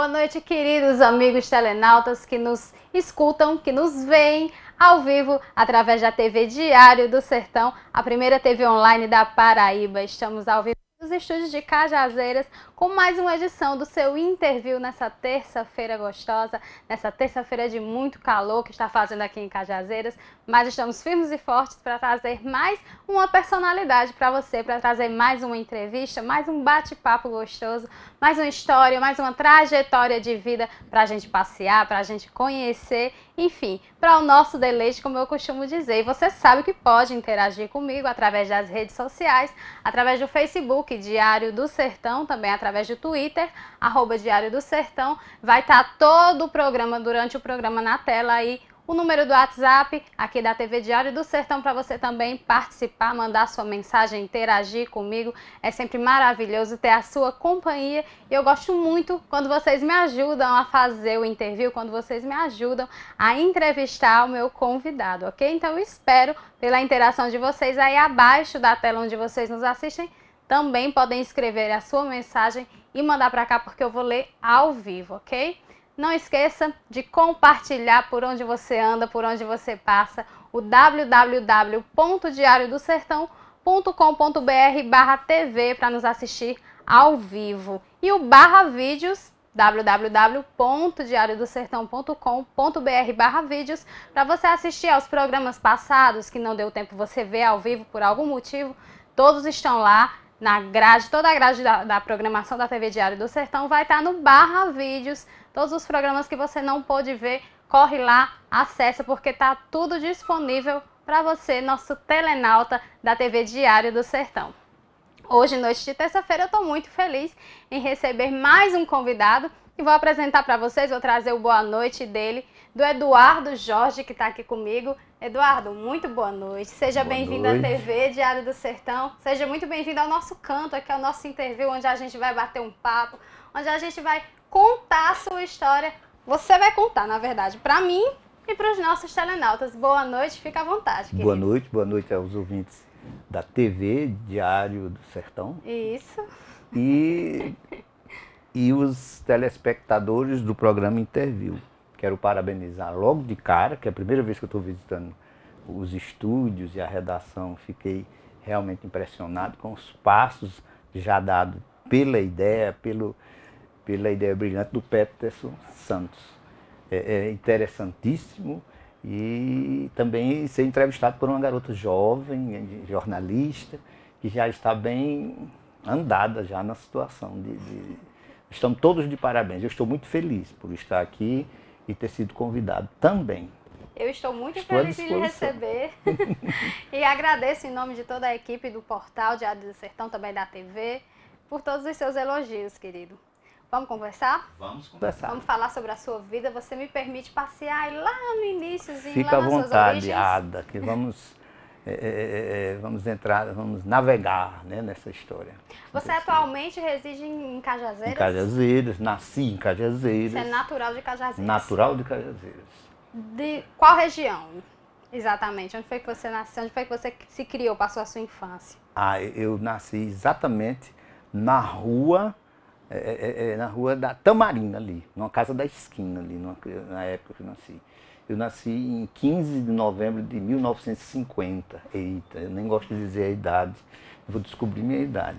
Boa noite, queridos amigos telenautas que nos escutam, que nos veem ao vivo através da TV Diário do Sertão, a primeira TV online da Paraíba. Estamos ao vivo nos estúdios de Cajazeiras com mais uma edição do seu Interview nessa terça-feira gostosa, nessa terça-feira de muito calor que está fazendo aqui em Cajazeiras, mas estamos firmes e fortes para trazer mais uma personalidade para você, para trazer mais uma entrevista, mais um bate-papo gostoso, mais uma história, mais uma trajetória de vida para a gente passear, para a gente conhecer, enfim, para o nosso deleite, como eu costumo dizer. E você sabe que pode interagir comigo através das redes sociais, através do Facebook Diário do Sertão, também através do Twitter, @Diário do Sertão. Vai estar todo o programa, durante o programa na tela aí, o número do WhatsApp aqui da TV Diário do Sertão para você também participar, mandar sua mensagem, interagir comigo. É sempre maravilhoso ter a sua companhia e eu gosto muito quando vocês me ajudam a fazer o interview, quando vocês me ajudam a entrevistar o meu convidado, ok? Então eu espero pela interação de vocês aí abaixo da tela onde vocês nos assistem. Também podem escrever a sua mensagem e mandar para cá porque eu vou ler ao vivo, ok? Não esqueça de compartilhar por onde você anda, por onde você passa, o www.diariodosertão.com.br/TV para nos assistir ao vivo. E o /vídeos, www.diariodosertão.com.br/vídeos, para você assistir aos programas passados que não deu tempo você ver ao vivo por algum motivo. Todos estão lá na grade, toda a grade da programação da TV Diário do Sertão vai estar no /vídeos. Todos os programas que você não pôde ver, corre lá, acessa, porque está tudo disponível para você, nosso telenauta da TV Diário do Sertão. Hoje, noite de terça-feira, eu estou muito feliz em receber mais um convidado e vou apresentar para vocês, vou trazer o boa noite dele, do Eduardo Jorge, que está aqui comigo. Eduardo, muito boa noite. Seja bem-vindo à TV Diário do Sertão. Seja muito bem-vindo ao nosso canto, aqui é o nosso interview, onde a gente vai bater um papo, onde a gente vai contar a sua história. Você vai contar, na verdade, para mim e para os nossos telenautas. Boa noite, fica à vontade, querido. Boa noite aos ouvintes da TV Diário do Sertão. Isso. E os telespectadores do programa Interview. Quero parabenizar logo de cara, que é a primeira vez que eu estou visitando os estúdios e a redação. Fiquei realmente impressionado com os passos já dados pela ideia brilhante do Peterson Santos. É interessantíssimo e também ser entrevistado por uma garota jovem, jornalista, que já está bem andada já na situação. Estamos todos de parabéns. Eu estou muito feliz por estar aqui e ter sido convidado também. Eu estou muito feliz de lhe receber e agradeço em nome de toda a equipe do portal Diário do Sertão, também da TV, por todos os seus elogios, querido. Vamos conversar? Vamos conversar. Vamos falar sobre a sua vida. Você me permite passear lá no iníciozinho, Fica lá nas suas origens? Fica à vontade, Ada, que vamos entrar, vamos navegar, né, nessa história. Você atualmente reside em Cajazeiras? Em Cajazeiras, nasci em Cajazeiras. Você é natural de Cajazeiras? Natural de Cajazeiras. De qual região, exatamente? Onde foi que você nasceu? Onde foi que você se criou, passou a sua infância? Eu nasci exatamente na rua da Tamarina ali, numa casa da esquina ali, na época que eu nasci. Eu nasci em 15 de novembro de 1950. Eita, eu nem gosto de dizer a idade, eu vou descobrir minha idade.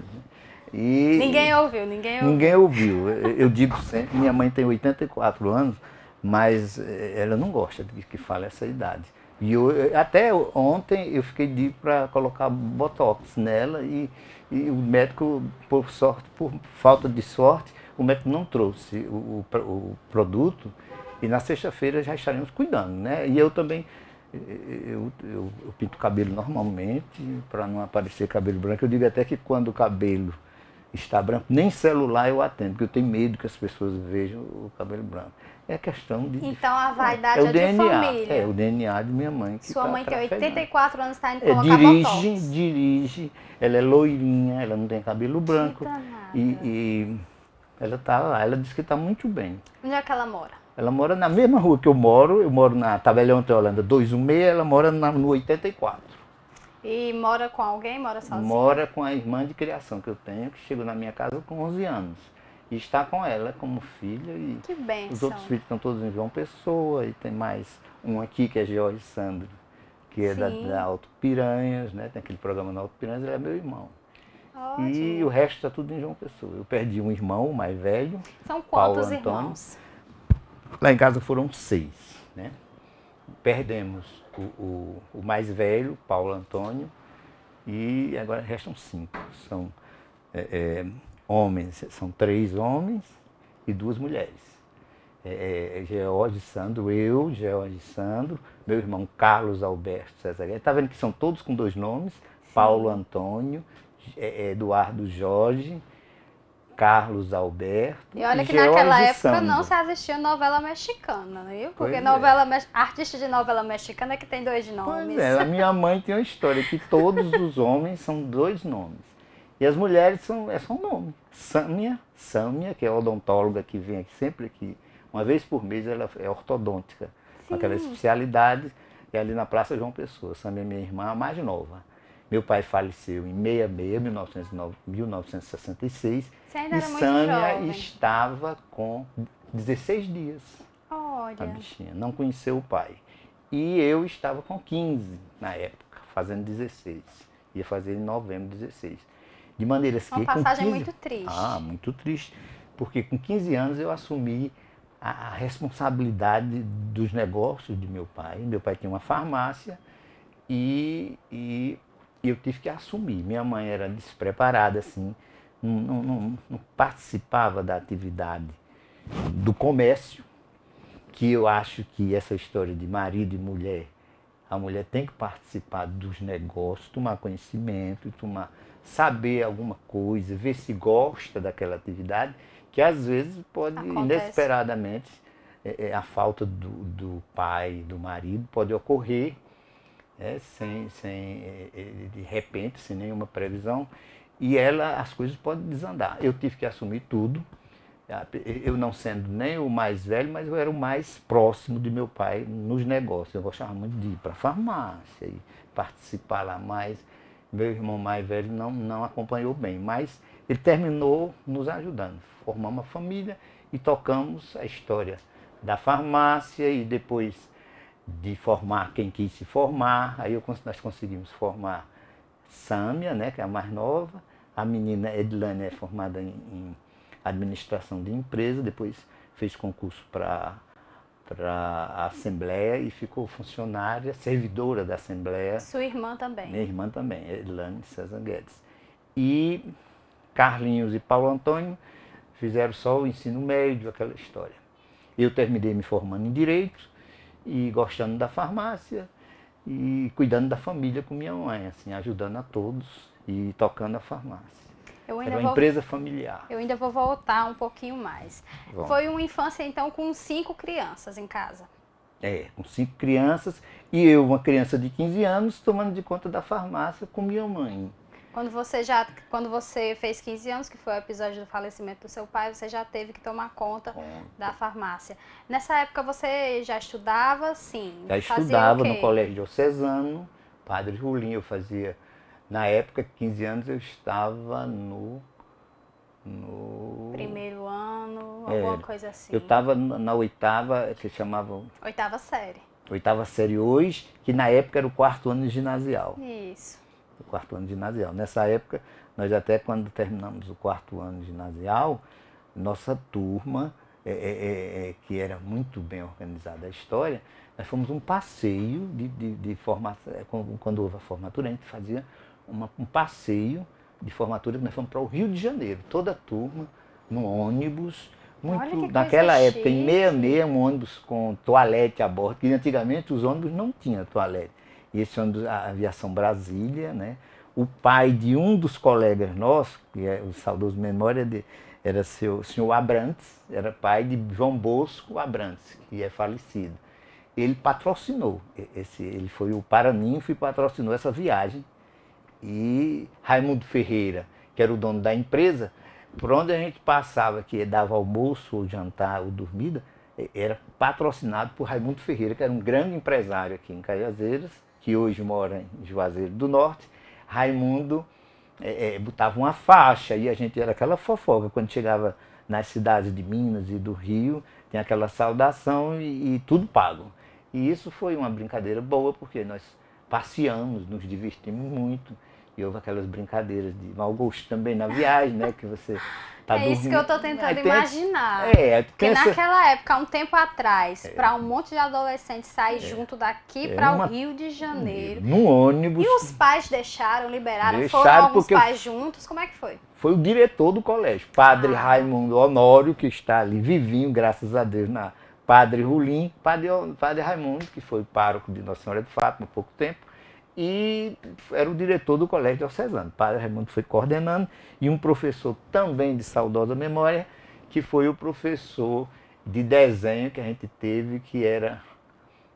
Né? Ninguém ouviu. Ninguém ouviu. Eu digo sempre, minha mãe tem 84 anos, mas ela não gosta de que fale essa idade. E até ontem eu fiquei para colocar botox nela e o médico, por falta de sorte, o médico não trouxe o produto e na sexta-feira já estaremos cuidando, né? E eu também, eu pinto o cabelo normalmente para não aparecer cabelo branco. Eu digo até que quando o cabelo está branco, nem celular eu atendo, porque eu tenho medo que as pessoas vejam o cabelo branco. É questão de... Então a vaidade é de família. É o DNA de minha mãe. Sua mãe tem 84 anos, está indo colocar botox. Dirige, ela é loirinha, ela não tem cabelo branco. E ela está lá, ela diz que está muito bem. Onde é que ela mora? Ela mora na mesma rua que eu moro na Tabelião Teolanda 216, ela mora no 84. E mora com alguém? Mora sozinha? Mora com a irmã de criação que eu tenho, que chegou na minha casa com 11 anos. e está com ela como filha. E Que bênção. os outros filhos estão todos em João Pessoa, e tem mais um aqui que é Jorge Sandro, que é da Alto Piranhas, né? Tem aquele programa na Alto Piranhas, ele é meu irmão. Ótimo. E o resto está tudo em João Pessoa. Eu perdi um irmão, o mais velho. São Paulo quantos Antônio. irmãos? Lá em casa foram 6, né? Perdemos o mais velho, Paulo Antônio, e agora restam 5. São homens, são 3 homens e 2 mulheres. George Sandro, eu, George Sandro, meu irmão Carlos Alberto César Guedes. Está vendo que são todos com 2 nomes? Sim. Paulo Antônio, Eduardo Jorge, Carlos Alberto. E olha que George naquela época Sandro. não se assistia novela mexicana, viu? Porque Pois artista de novela mexicana é que tem 2 nomes. Pois é, a minha mãe tem uma história que todos os homens são 2 nomes. E as mulheres são um nome. Sâmia, que é odontóloga que vem aqui sempre aqui. Uma vez por mês ela é ortodôntica, com aquela especialidade, e ali na Praça João Pessoa. Sâmia é minha irmã, a mais nova. Meu pai faleceu em 1966, Você ainda era e muito Sâmia jovem. estava com 16 dias. Olha. A bichinha, não conheceu o pai. E eu estava com 15 na época, fazendo 16. Ia fazer em novembro 16. De maneira que Uma passagem com 15... muito triste. Ah, muito triste. Porque com 15 anos eu assumi a responsabilidade dos negócios de meu pai. Meu pai tinha uma farmácia e eu tive que assumir. Minha mãe era despreparada, assim, não participava da atividade do comércio, que eu acho que essa história de marido e mulher, a mulher tem que participar dos negócios, tomar conhecimento, saber alguma coisa, ver se gosta daquela atividade, que às vezes pode, inesperadamente, a falta do pai, do marido, pode ocorrer de repente, sem nenhuma previsão, e as coisas podem desandar. Eu tive que assumir tudo, eu não sendo nem o mais velho, mas eu era o mais próximo de meu pai nos negócios. Eu gostava muito de ir para a farmácia e participar lá mais. Meu irmão mais velho não acompanhou bem, mas ele terminou nos ajudando. Formamos uma família e tocamos a história da farmácia e depois de formar quem quis se formar. Aí nós conseguimos formar Sâmia, né, que é a mais nova. A menina Edilane é formada em administração de empresa, depois fez concurso para a Assembleia e ficou funcionária, servidora da Assembleia. Sua irmã também? Minha irmã também, Edilane César Guedes. E Carlinhos e Paulo Antônio fizeram só o ensino médio, aquela história. Eu terminei me formando em Direito e gostando da farmácia e cuidando da família com minha mãe, assim, ajudando a todos e tocando a farmácia. Era uma empresa familiar. Eu ainda vou voltar um pouquinho mais. Bom. Foi uma infância, então, com 5 crianças em casa? Com 5 crianças e eu, uma criança de 15 anos, tomando de conta da farmácia com minha mãe. Quando você fez 15 anos, que foi o episódio do falecimento do seu pai, você já teve que tomar conta da farmácia. Nessa época você já estudava? Sim. Já estudava no Colégio Diocesano, Padre Julinho, eu fazia... Na época, 15 anos, eu estava no primeiro ano, alguma coisa assim. Eu estava na 8ª, que chamavam... 8ª série. 8ª série hoje, que na época era o 4º ano ginasial. Isso. O 4º ano ginasial. Nessa época, nós até quando terminamos o 4º ano ginasial, nossa turma, que era muito bem organizada a história, nós fomos um passeio de formação. Quando houve a formatura, a gente fazia um passeio de formatura, nós fomos para o Rio de Janeiro, toda a turma, no ônibus, naquela época, em 66, um ônibus com toalete a bordo, que antigamente os ônibus não tinham toalete. E esse ônibus, a Aviação Brasília, né? O pai de um dos colegas nossos, que é o saudoso memória era o senhor Abrantes, era pai de João Bosco Abrantes, que é falecido. Ele patrocinou, ele foi o Paraninfo e patrocinou essa viagem. E Raimundo Ferreira, que era o dono da empresa, por onde a gente passava, que dava almoço, ou jantar, ou dormida, era patrocinado por Raimundo Ferreira, que era um grande empresário aqui em Cajazeiras, que hoje mora em Juazeiro do Norte. Raimundo botava uma faixa e a gente era aquela fofoca. Quando chegava nas cidades de Minas e do Rio, tem aquela saudação e tudo pago. E isso foi uma brincadeira boa, porque nós passeamos, nos divertimos muito. E houve aquelas brincadeiras de mau gosto também na viagem, né? Que você tá dormindo. Isso que eu tô tentando Aí tem imaginar. porque naquela época, há um tempo atrás, para um monte de adolescentes sair junto daqui para o Rio de Janeiro. No ônibus. E os pais deixaram, liberaram, foram Deixaram alguns porque pais juntos, como é que foi? Foi o diretor do colégio, Padre Raimundo Honório, que está ali vivinho, graças a Deus, na Padre Rulim, Padre Raimundo, que foi pároco de Nossa Senhora de Fátima há pouco tempo, e era o diretor do colégio diocesano. Padre Raimundo foi coordenando, e um professor também de saudosa memória, que foi o professor de desenho que a gente teve, que era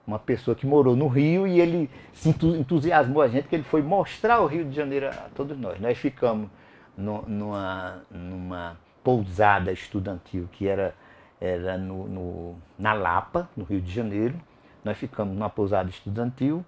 uma pessoa que morou no Rio, e ele se entusiasmou a gente, que ele foi mostrar o Rio de Janeiro a todos nós. Nós ficamos numa pousada estudantil que era na Lapa, no Rio de Janeiro. Nós ficamos numa pousada estudantil,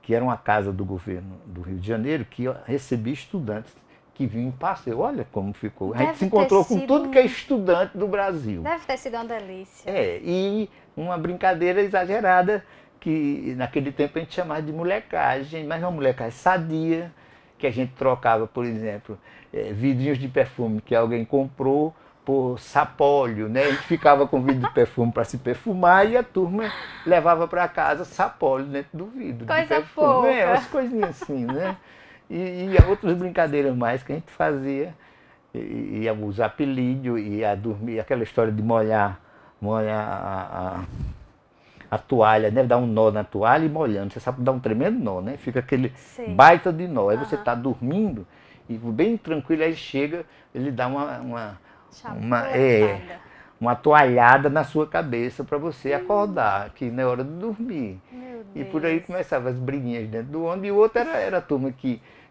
que era uma casa do governo do Rio de Janeiro, que recebia estudantes que vinham em passeio. Olha como ficou. A gente se encontrou com tudo que é estudante do Brasil. Deve ter sido uma delícia. E uma brincadeira exagerada, que naquele tempo a gente chamava de molecagem, mas uma molecagem sadia, que a gente trocava, por exemplo, vidrinhos de perfume que alguém comprou por sapólio, né? A gente ficava com vidro de perfume para se perfumar e a turma levava para casa sapólio dentro do vidro. Coisa pouca. Umas coisinhas assim, né? E outras brincadeiras mais que a gente fazia, e os apelídeos, e a dormir, aquela história de molhar a toalha, né? Dar um nó na toalha e molhando. Você sabe dar um tremendo nó, né? Fica aquele baita de nó. Aí você está dormindo e bem tranquilo, aí chega, ele dá uma toalhada na sua cabeça para você acordar, que na hora de dormir. E por aí começavam as briguinhas dentro do ônibus. E o outro era a turma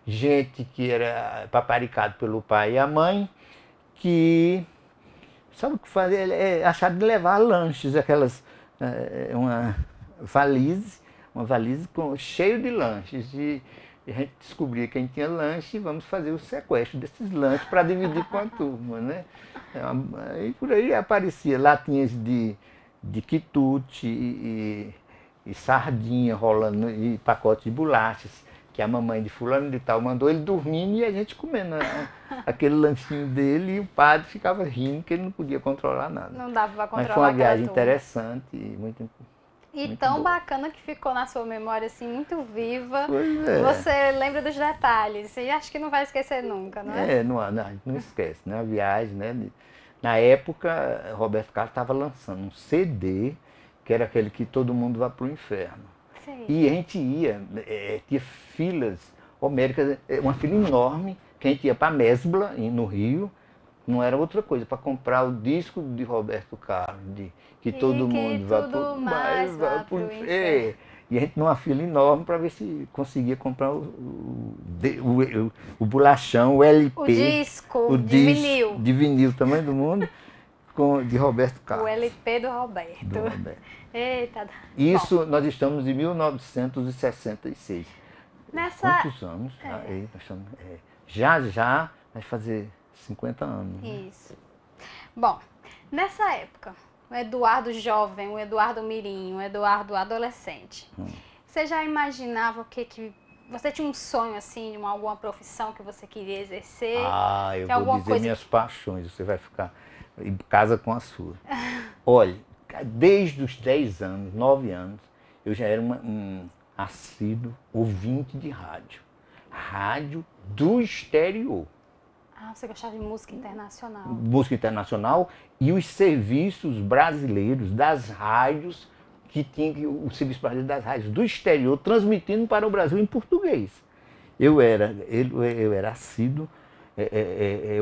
gente que era paparicado pelo pai e a mãe, que sabe o que fazer? Achava de levar lanches, aquelas uma valise cheio de lanches. E a gente descobria quem tinha lanche e vamos fazer o sequestro desses lanches para dividir com a turma, né? E por aí aparecia latinhas de quitute e sardinha rolando, e pacote de bolachas, que a mamãe de fulano de tal mandou ele dormindo e a gente comendo aquele lanchinho dele, e o padre ficava rindo que ele não podia controlar nada. Não dava para controlar. Mas foi uma viagem interessante e muito tão boa. Bacana que ficou na sua memória, assim, muito viva. Pois é. Você lembra dos detalhes e acho que não vai esquecer nunca, não é? Não esquece, né? A viagem, né? Na época, Roberto Carlos estava lançando um CD, que era aquele que todo mundo vai para o inferno. Sim. E a gente tinha filas homéricas, uma fila enorme, que a gente ia para a Mesbla, no Rio, não era outra coisa, para comprar o disco de Roberto Carlos, que todo mundo vai para o inferno. E a gente numa fila enorme para ver se conseguia comprar o bolachão, o LP. O disco de vinil. De vinil, tamanho do mundo, de Roberto Carlos. O LP do Roberto. Eita. Isso, nós estamos em 1966. Quantos anos? Aí, nós estamos, já vai fazer 50 anos. Isso. Bom, nessa época, o Eduardo jovem, o Eduardo mirim, o Eduardo adolescente, você já imaginava o que você tinha um sonho assim, de alguma profissão que você queria exercer? Eu vou dizer minhas paixões, você vai ficar em casa com a sua. Olha, desde os 10 anos, 9 anos, eu já era um assíduo ouvinte de rádio. Rádio do exterior. Você gostava de música internacional? Música internacional e os serviços brasileiros das rádios, que tinha o serviço brasileiro das rádios do exterior, transmitindo para o Brasil em português. Eu era assíduo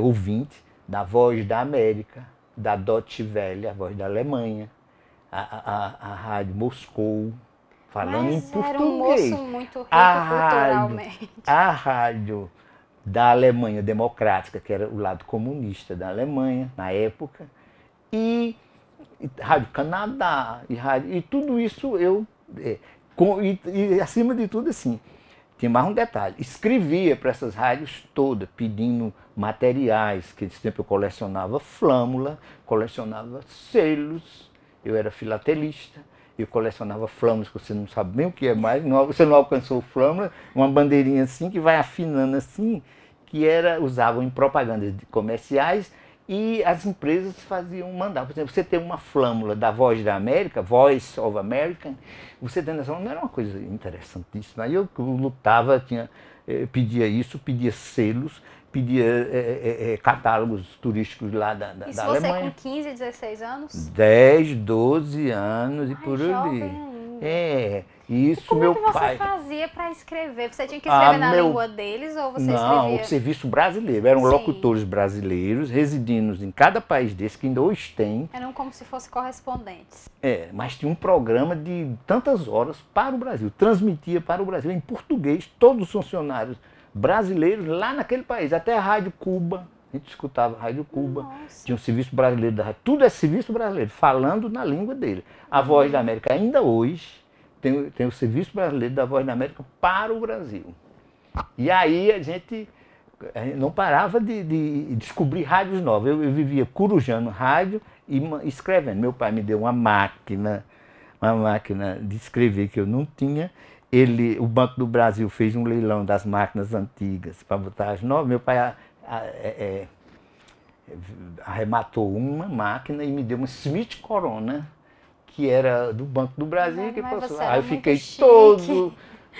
ouvinte da Voz da América, da Deutsche Welle, a Voz da Alemanha, a Rádio Moscou, falando em português. Era um moço muito rico culturalmente. A rádio da Alemanha Democrática, que era o lado comunista da Alemanha na época, e Rádio Canadá, e tudo isso e acima de tudo assim, tinha mais um detalhe, escrevia para essas rádios todas, pedindo materiais, que esse tempo eu colecionava flâmula, colecionava selos, eu era filatelista, eu colecionava flâmulas, que você não sabe nem o que é mais, você não alcançou flâmula, uma bandeirinha assim, que vai afinando assim, que usavam em propagandas comerciais, e as empresas mandavam. Por exemplo, você tem uma flâmula da Voz da América, Voice of America, você tendo essa flâmula, não era uma coisa interessantíssima. Aí eu lutava, pedia isso, pedia selos, pedia catálogos turísticos lá da Alemanha. Isso você com 15, 16 anos? 10, 12 anos e por jovem ali. ainda. Isso meu pai. Como é que você fazia para escrever? Você tinha que escrever na língua deles ou você escrevia? Não, o serviço brasileiro. Eram locutores brasileiros, residindo em cada país desse, que ainda hoje tem. Eram como se fossem correspondentes. Mas tinha um programa de tantas horas para o Brasil. Transmitia para o Brasil em português, todos os funcionários brasileiros lá naquele país. Até a Rádio Cuba. A gente escutava a Rádio Cuba. Nossa. Tinha um serviço brasileiro da rádio. Tudo é serviço brasileiro, falando na língua dele. A Voz da América ainda hoje tem o serviço brasileiro da Voz da América para o Brasil. E aí a gente não parava de descobrir rádios novas. Eu vivia corujando rádio e escrevendo. Meu pai me deu uma máquina de escrever que eu não tinha. O Banco do Brasil fez um leilão das máquinas antigas para botar as novas. Meu pai arrematou uma máquina e me deu uma Smith Corona, que era do Banco do Brasil. Aí eu fiquei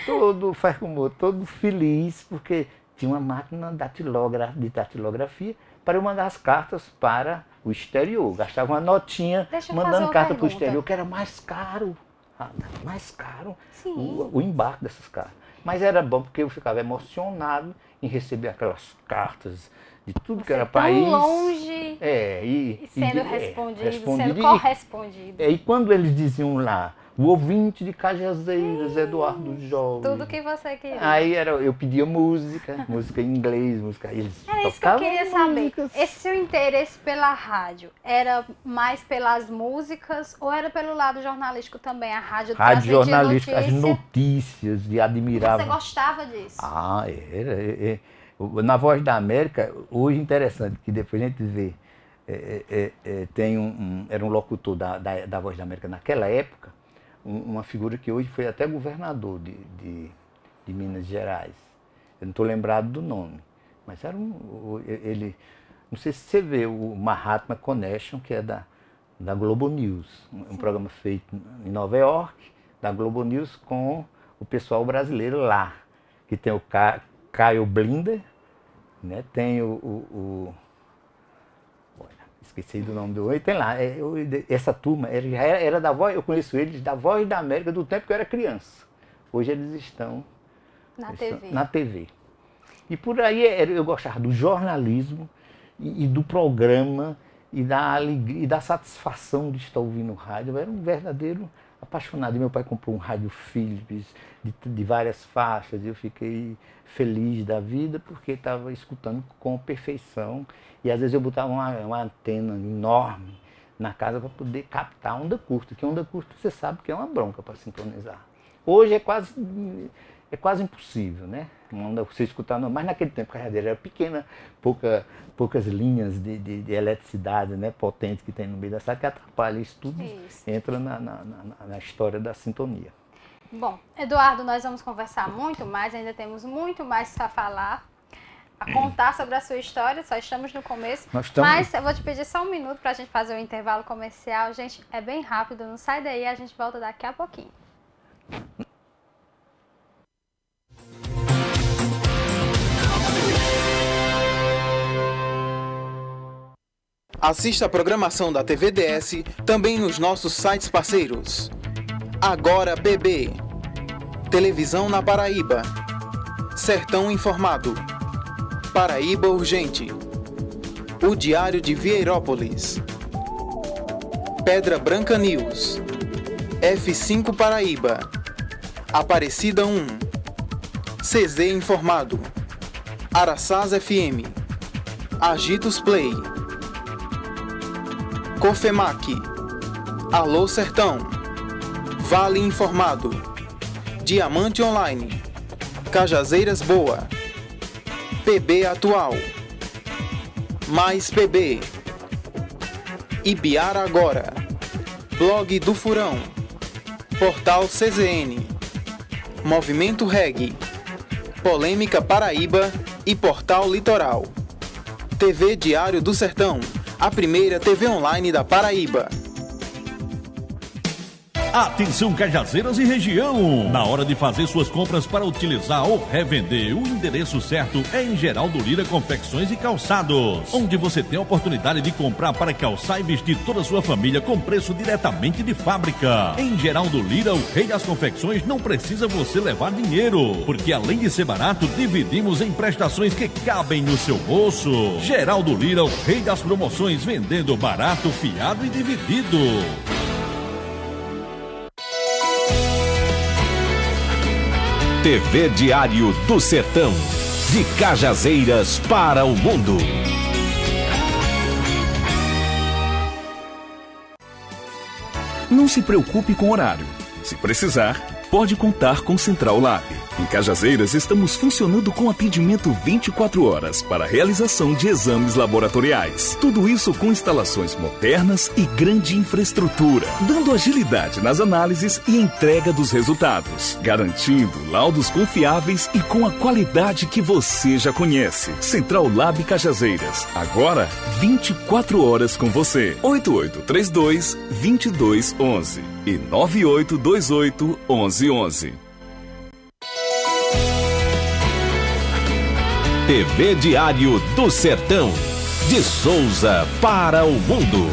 todo feliz, porque tinha uma máquina de datilografia para eu mandar as cartas para o exterior. Gastava uma notinha mandando carta para o exterior, que era mais caro. O embarque dessas cartas. Mas era bom porque eu ficava emocionado em receber aquelas cartas de tudo que era país. Tão longe e sendo respondido, sendo correspondido. E quando eles diziam lá, o ouvinte de Cajazeiras, Eduardo Jovem. Tudo que você queria. Aí eu pedia música em inglês, eles era isso que eu queria saber. Esse seu interesse pela rádio era mais pelas músicas ou era pelo lado jornalístico também? A rádio jornalística, as notícias, e admirava. Você gostava disso? Era. Na Voz da América, hoje interessante, que depois a gente vê, era um locutor da Voz da América naquela época, uma figura que hoje foi até governador de Minas Gerais. Eu não estou lembrado do nome, mas era ele, não sei se você vê o Mahatma Connection, que é da Globo News, um programa feito em Nova York, da Globo News, com o pessoal brasileiro lá, que tem o Caio Blinder, né? Tem esqueci do nome do outro, tem lá, essa turma era da Voz, eu conheço eles da Voz da América do tempo que eu era criança. Hoje eles estão na TV. E por aí eu gostava do jornalismo e do programa e da alegria e da satisfação de estar ouvindo rádio. Eu era um verdadeiro apaixonado. E meu pai comprou um rádio Philips de várias faixas e eu fiquei feliz da vida porque estava escutando com perfeição. E às vezes eu botava uma antena enorme na casa para poder captar onda curta, que onda curta você sabe que é uma bronca para sintonizar. Hoje é quase impossível, né? Você escutar, mas naquele tempo a rádio era pequena, poucas linhas de eletricidade, né, potente que tem no meio da sala, que atrapalha isso tudo, entra na história da sintonia. Bom, Eduardo, nós vamos conversar muito mais, ainda temos muito mais para falar, a contar sobre a sua história, só estamos no começo, mas eu vou te pedir só um minuto para a gente fazer o intervalo comercial. Gente, é bem rápido, não sai daí, a gente volta daqui a pouquinho. Assista a programação da TVDS também nos nossos sites parceiros. Agora BB, Televisão na Paraíba, Sertão Informado, Paraíba Urgente, O Diário de Vieirópolis, Pedra Branca News, F5 Paraíba, Aparecida 1, CZ Informado, Araçás FM, Agitos Play, Cofemac, Alô Sertão, Vale Informado, Diamante Online, Cajazeiras Boa, PB Atual, Mais PB, Ibiara Agora, Blog do Furão, Portal CZN, Movimento Reg, Polêmica Paraíba e Portal Litoral. TV Diário do Sertão, a primeira TV online da Paraíba. Atenção, Cajazeiras e região! Na hora de fazer suas compras para utilizar ou revender, o endereço certo é em Geraldo Lira Confecções e Calçados, onde você tem a oportunidade de comprar para calçar e vestir toda a sua família com preço diretamente de fábrica. Em Geraldo Lira, o rei das confecções, não precisa você levar dinheiro, porque além de ser barato, dividimos em prestações que cabem no seu bolso. Geraldo Lira, o rei das promoções, vendendo barato, fiado e dividido. TV Diário do Sertão, de Cajazeiras para o mundo. Não se preocupe com horário. Se precisar, pode contar com Central Lab. Em Cajazeiras, estamos funcionando com atendimento 24 horas para a realização de exames laboratoriais. Tudo isso com instalações modernas e grande infraestrutura, dando agilidade nas análises e entrega dos resultados, garantindo laudos confiáveis e com a qualidade que você já conhece. Central Lab Cajazeiras, agora 24 horas com você. 8832-2211 e 9828-1111. TV Diário do Sertão, de Souza para o mundo.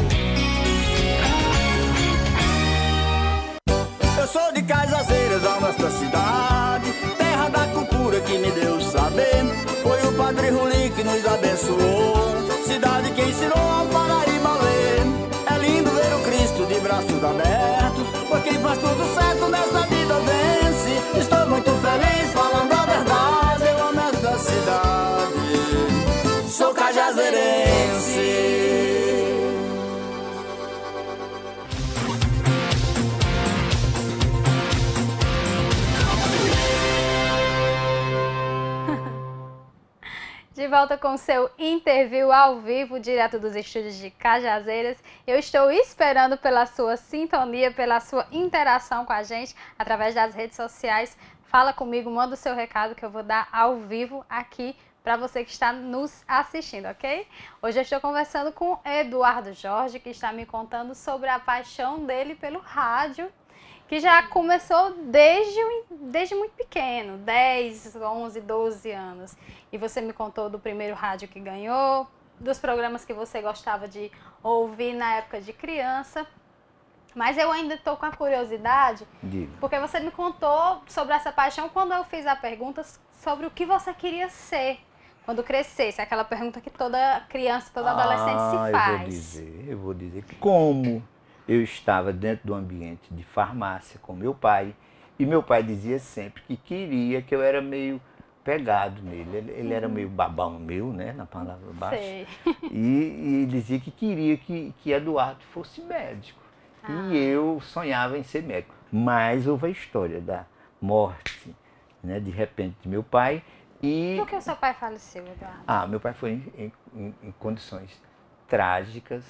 Eu sou de Cajazeiras, a nossa cidade, terra da cultura que me deu saber. Foi o Padre Ruli que nos abençoou, cidade que ensinou ao Paraíba a ler. É lindo ver o Cristo de braços abertos, por quem faz tudo certo nesta vida vence. Estou muito feliz falando a verdade, eu amo esta cidade. Sou cajazeirense. De volta com o seu interview ao vivo, direto dos estúdios de Cajazeiras. Eu estou esperando pela sua sintonia, pela sua interação com a gente através das redes sociais. Fala comigo, manda o seu recado que eu vou dar ao vivo aqui para você que está nos assistindo, ok? Hoje eu estou conversando com Eduardo Jorge, que está me contando sobre a paixão dele pelo rádio, que já começou desde muito pequeno, 10, 11, 12 anos. E você me contou do primeiro rádio que ganhou, dos programas que você gostava de ouvir na época de criança. Mas eu ainda estou com a curiosidade, porque você me contou sobre essa paixão quando eu fiz a pergunta sobre o que você queria ser quando crescesse. Aquela pergunta que toda criança, todo adolescente se faz. Eu vou dizer como eu estava dentro do ambiente de farmácia com meu pai, e meu pai dizia sempre que queria, que eu era meio pegado nele. Ele era meio babão meu, né, na palavra baixa. Sei. E dizia que queria que Eduardo fosse médico. E eu sonhava em ser médico. Mas houve a história da morte, né, de repente, de meu pai. E... Por que o seu pai faleceu, Eduardo? Meu pai foi em condições trágicas,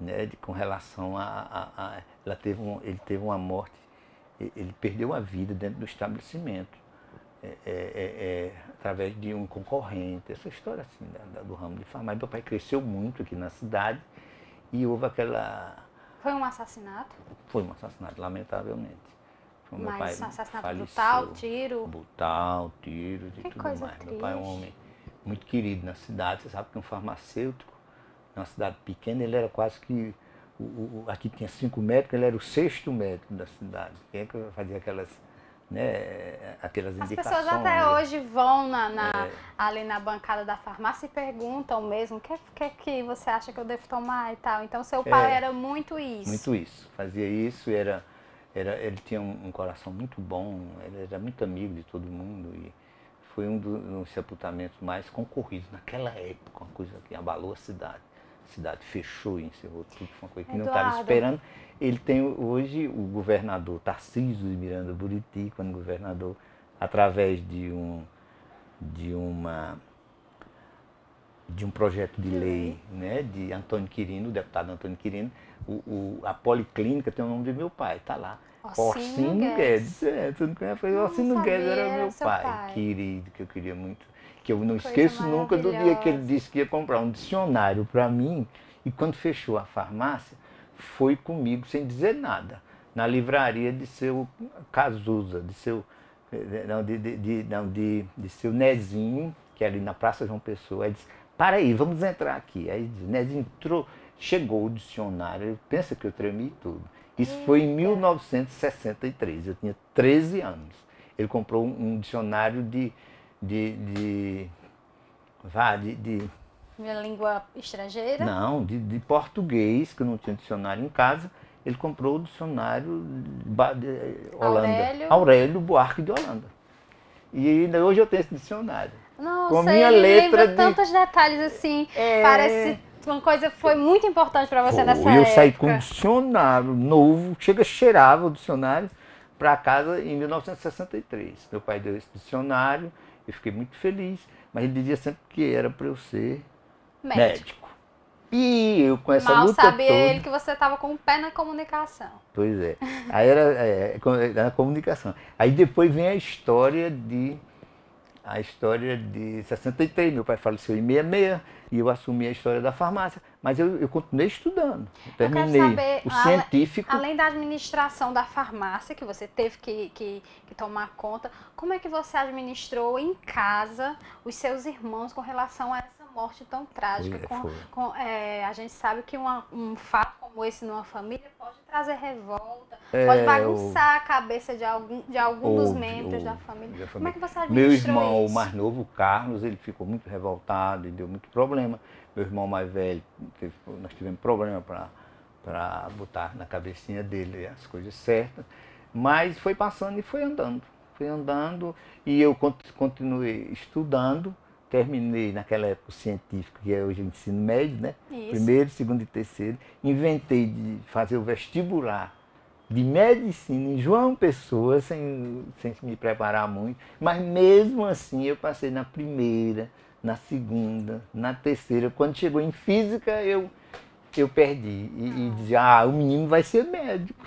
né, com relação ele teve uma morte, ele perdeu a vida dentro do estabelecimento, através de um concorrente, essa história assim, do ramo de farmácia. Meu pai cresceu muito aqui na cidade e houve aquela... Foi um assassinato? Foi um assassinato, lamentavelmente. Mas meu pai um assassinato brutal, tiro? Brutal, tiro e tudo coisa mais. triste. Meu pai é um homem muito querido na cidade. Você sabe que um farmacêutico, numa cidade pequena, ele era quase que... aqui tinha 5 médicos, ele era o 6º médico da cidade. Quem é que fazia aquelas indicações? As pessoas até hoje vão ali na bancada da farmácia e perguntam mesmo o que você acha que eu devo tomar e tal. Então seu pai era muito isso. Muito isso. Fazia isso, ele tinha um coração muito bom, ele era muito amigo de todo mundo e foi um dos sepultamentos mais concorridos naquela época, uma coisa que abalou a cidade. A cidade fechou e encerrou tudo, foi uma coisa que não estava esperando. Ele tem hoje o governador Tarcísio de Miranda Buriti, quando governador, através de um projeto de lei, né, de Antônio Quirino, o deputado Antônio Quirino, a policlínica tem o nome do meu pai, está lá. Orsino Guedes. Tu não conhece? Orsino Guedes era meu pai, querido, que eu queria muito. Que eu não esqueço nunca do dia que ele disse que ia comprar um dicionário para mim, e quando fechou a farmácia, foi comigo sem dizer nada, na livraria de seu Cazuza, de seu Nezinho, que é ali na Praça João Pessoa. Aí disse, para aí, vamos entrar aqui. Aí Nezinho entrou, chegou o dicionário, pensa que eu tremi tudo. Isso foi em 1963, eu tinha 13 anos. Ele comprou um dicionário de língua estrangeira? Não, de português, que eu não tinha dicionário em casa. Ele comprou o dicionário de Holanda. Aurélio Buarque de Holanda. E ainda hoje eu tenho esse dicionário. Nossa, com minha letra lembra tantos detalhes assim. Parece uma coisa que foi muito importante para você nessa época. Eu saí com um dicionário novo, cheirava o dicionário para casa em 1963. Meu pai deu esse dicionário, eu fiquei muito feliz, mas ele dizia sempre que era para eu ser médico. E eu com essa luta toda... sabia ele que você estava com o pé na comunicação. Pois é. Aí era na comunicação. Aí depois vem a história de 63. Meu pai faleceu em 66 e eu assumi a história da farmácia. Mas eu continuei estudando. Eu terminei o científico. Além da administração da farmácia, que você teve que tomar conta, como é que você administrou em casa os seus irmãos com relação a essa morte tão trágica? A gente sabe que um fato como esse numa família pode trazer revolta, pode bagunçar a cabeça de algum dos membros da família. Como é que você administrou isso? Meu irmão, o mais novo, o Carlos, ele ficou muito revoltado e deu muito problema. Meu irmão mais velho, nós tivemos problema para botar na cabecinha dele as coisas certas. Mas foi passando e foi andando. Foi andando e eu continuei estudando. Terminei naquela época o científico, que é hoje o ensino médio, né? Isso. Primeiro, segundo e terceiro. Inventei de fazer o vestibular de medicina em João Pessoa, sem me preparar muito. Mas mesmo assim eu passei na primeira, na segunda, na terceira. Quando chegou em física eu perdi. E dizia, o menino vai ser médico.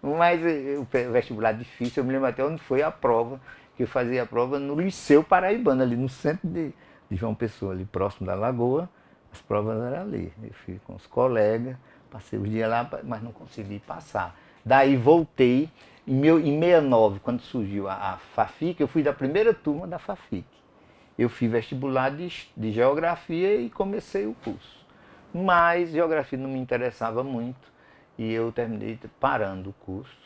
Mas o vestibular difícil, eu me lembro até onde foi a prova. Que eu fazia a prova no Liceu Paraibano, ali no centro de João Pessoa, ali próximo da Lagoa. As provas eram ali. Eu fui com os colegas, passei os dias lá, mas não consegui passar. Daí voltei, em 69, quando surgiu a FAFIC, eu fui da primeira turma da FAFIC. Eu fiz vestibular de Geografia e comecei o curso. Mas Geografia não me interessava muito e eu terminei parando o curso.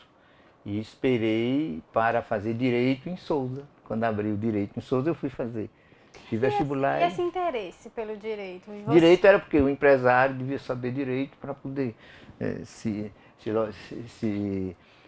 E esperei para fazer Direito em Souza. Quando abriu o Direito em Souza, eu fui fazer. Fiz vestibular. E esse interesse pelo direito? Direito era porque o empresário devia saber direito para poder se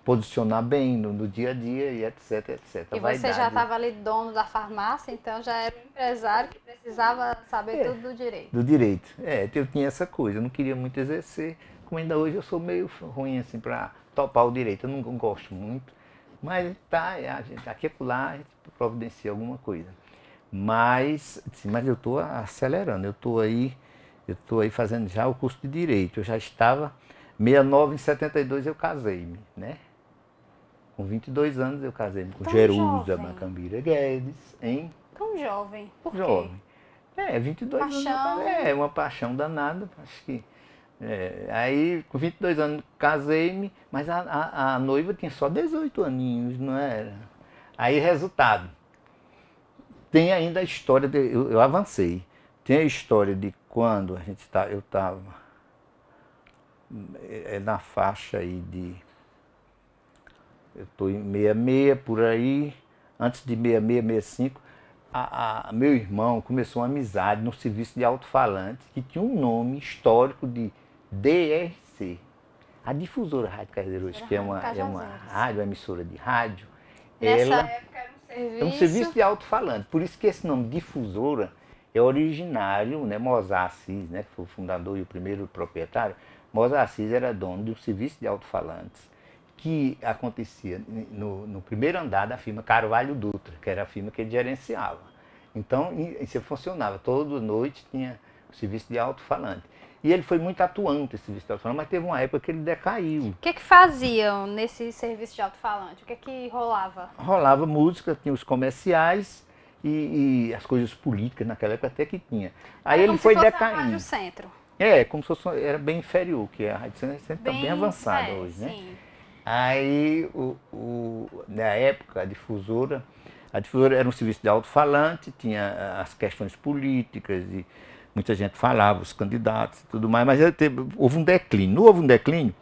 posicionar bem no dia a dia e etc, etc. E você já estava ali dono da farmácia, então já era um empresário que precisava saber tudo do direito. Do direito. Eu tinha essa coisa, eu não queria muito exercer. Como ainda hoje eu sou meio ruim assim para topar o direito, eu não gosto muito, mas a gente aqui e lá a gente providencia alguma coisa. Mas eu estou acelerando, eu estou aí fazendo já o curso de Direito. Eu já estava, 69, em 72 eu casei-me, né? Com 22 anos eu casei-me com Jerusa Macambira Guedes, hein? Tão jovem, por quê? Jovem. 22 paixão. Anos, uma paixão danada, acho que... aí com 22 anos casei-me, mas a noiva tinha só 18 aninhos, não era? Aí resultado, tem ainda a história, eu avancei, tem a história de quando eu estava na faixa aí eu estou em 66 por aí, antes de 66, 65, meu irmão começou uma amizade no serviço de alto-falante que tinha um nome histórico de DRC, a Difusora Rádio Cajazeiros, que é uma rádio, uma emissora de rádio. Nessa época era um serviço de alto-falante, por isso que esse nome Difusora é originário, né? Mozart Assis, né, que foi o fundador e o primeiro proprietário. Mozart Assis era dono de um serviço de alto-falantes. que acontecia no primeiro andar da firma Carvalho Dutra, que era a firma que ele gerenciava. Então, isso funcionava. Toda noite tinha o serviço de alto-falante. E ele foi muito atuante esse serviço de alto-falante, mas teve uma época que ele decaiu. O que faziam nesse serviço de alto-falante? O que rolava? Rolava música, tinha os comerciais e as coisas políticas naquela época até que tinha. Aí ele foi decaindo. Rádio Centro. Como se fosse, era bem inferior, que a Rádio Centro está bem avançada hoje, né? Sim. Aí, na época, a difusora era um serviço de alto-falante, tinha as questões políticas e muita gente falava, os candidatos e tudo mais, mas houve um declínio. Não houve um declínio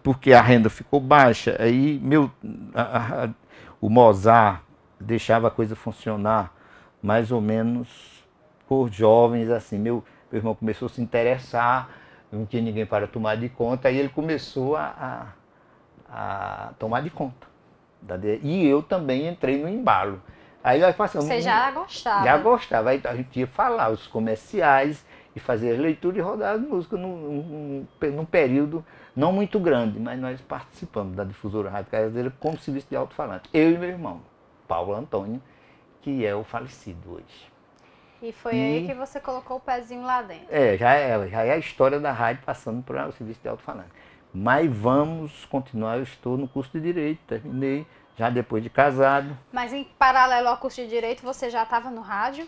porque a renda ficou baixa, aí o Mozart deixava a coisa funcionar mais ou menos por jovens, assim. Meu irmão começou a se interessar, não tinha ninguém para tomar de conta, aí ele começou a tomar de conta. E eu também entrei no embalo. Aí nós passamos. Você já gostava? Já gostava. Aí a gente ia falar os comerciais e fazer as leituras e rodar as músicas num período não muito grande, mas nós participamos da difusora Rádio Cajazeira como serviço de alto-falante. Eu e meu irmão, Paulo Antônio, que é o falecido hoje. E foi aí que você colocou o pezinho lá dentro. Já é a história da rádio passando para o serviço de alto-falante. Mas vamos continuar, eu estou no curso de Direito, terminei já depois de casado. Mas em paralelo ao curso de Direito, você já estava no rádio?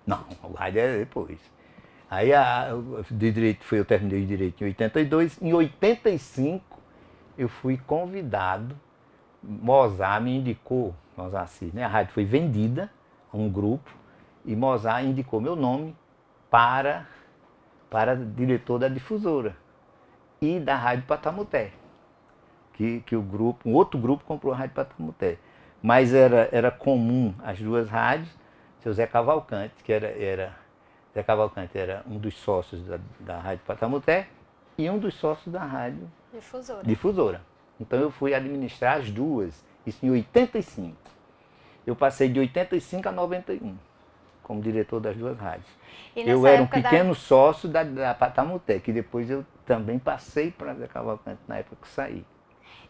Não, o rádio é depois. Aí de Direito eu terminei de Direito em 82, em 85 eu fui convidado, Mozart me indicou, Mozart Assis, né? A rádio foi vendida a um grupo e Mozart indicou meu nome para diretor da difusora e da Rádio Patamuté, que um outro grupo comprou a Rádio Patamuté. Mas era comum as duas rádios, seu Zé Cavalcante, Zé Cavalcante era um dos sócios da Rádio Patamuté e um dos sócios da Rádio Difusora. Então eu fui administrar as duas, isso em 85. Eu passei de 85 a 91 como diretor das duas rádios. Eu era um pequeno sócio da Patamuté, que depois eu também passei para Zé Cavalcante na época que saí.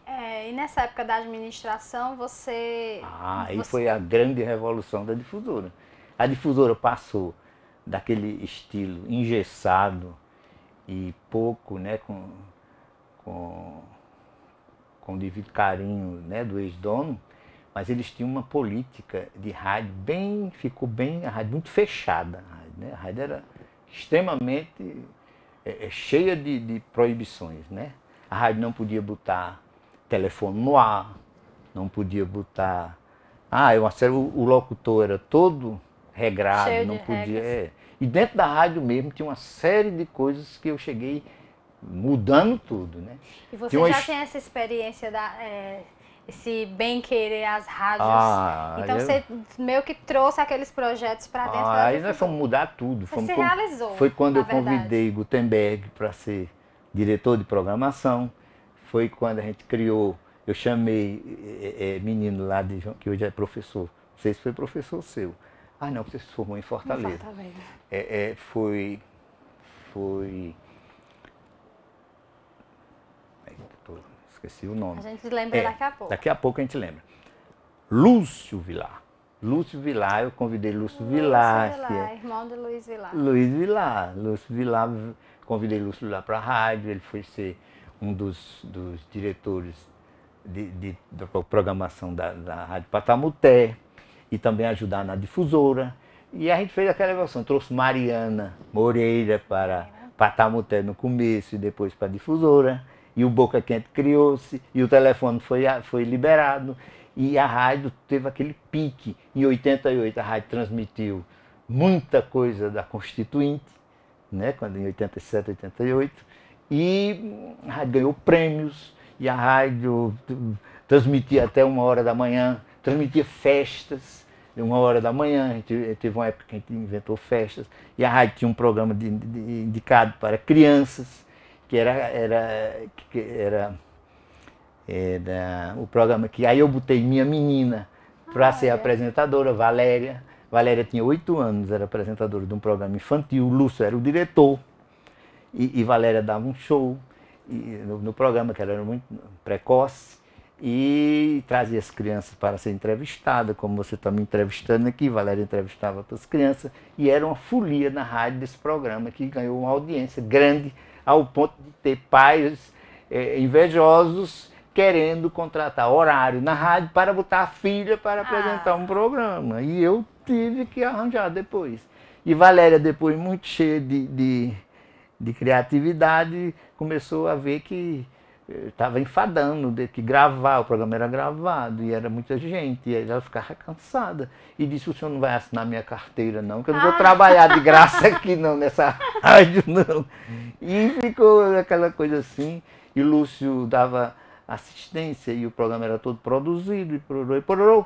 E nessa época da administração você... Aí foi a grande revolução da difusora. A difusora passou daquele estilo engessado e pouco, né, com devido carinho, né, do ex-dono, mas eles tinham uma política de rádio a rádio muito fechada. A rádio era extremamente cheia de proibições, né? A rádio não podia botar telefone no ar, não podia botar... o locutor era todo regrado, cheio não de podia... regras. E dentro da rádio mesmo tinha uma série de coisas que eu cheguei mudando tudo, né? E você já tem essa experiência esse bem-querer às rádios. Então você meio que trouxe aqueles projetos para dentro da Aí nós fomos mudar tudo. Você realizou. Foi quando eu convidei Gutenberg para ser diretor de programação. Foi quando a gente criou, eu chamei menino lá que hoje é professor. Não sei se foi professor seu. Não, você se formou em Fortaleza. Foi esqueci o nome. A gente lembra daqui a pouco. Daqui a pouco a gente lembra. Lúcio Vilar. Eu convidei Lúcio Vilar. Irmão de Luiz Vilar. Lúcio Vilar, convidei Lúcio Vilar para a rádio, ele foi ser um dos diretores da programação da Rádio Patamuté e também ajudar na difusora. E a gente fez aquela evolução, trouxe Mariana Moreira para Patamuté no começo e depois para a difusora. E o Boca Quente criou-se, e o telefone foi liberado, e a rádio teve aquele pique. Em 88 a rádio transmitiu muita coisa da Constituinte, né, quando em 87, 88, e a rádio ganhou prêmios, e a rádio transmitia até 1h da manhã, transmitia festas, 1h da manhã, a gente teve uma época que a gente inventou festas, e a rádio tinha um programa indicado para crianças, que era o programa que aí eu botei minha menina para ser apresentadora, Valéria. Valéria tinha 8 anos, era apresentadora de um programa infantil, o Lúcio era o diretor, e Valéria dava um show. no programa, que ela era muito precoce, e trazia as crianças para ser entrevistada, como você está me entrevistando aqui, Valéria entrevistava outras crianças, e era uma folia na rádio desse programa, que ganhou uma audiência grande, ao ponto de ter pais invejosos querendo contratar horário na rádio para botar a filha para apresentar um programa. E eu tive que arranjar depois. E Valéria, depois, muito cheia de criatividade, começou a ver que estava enfadando, de que gravar, o programa era gravado e era muita gente, e aí ela ficava cansada. E disse, o senhor não vai assinar minha carteira não, que eu não vou trabalhar de graça aqui não, nessa rádio não. E ficou aquela coisa assim, e Lúcio dava assistência e o programa era todo produzido, e pororô,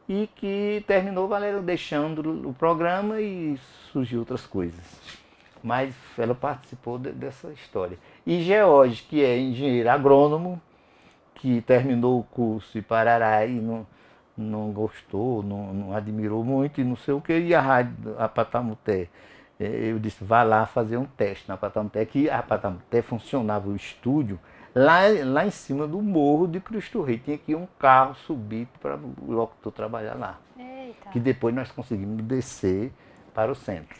e que terminou Valéria deixando o programa e surgiu outras coisas. Mas ela participou dessa história. E George, que é engenheiro agrônomo, que terminou o curso e parará e não gostou, não admirou muito e não sei o que, e a rádio, a Patamuté, eu disse, vá lá fazer um teste na Patamuté, que a Patamuté funcionava o estúdio lá em cima do morro de Cristo Rei. Tinha que ir um carro subir para o locutor trabalhar lá. Eita. Que depois nós conseguimos descer para o centro.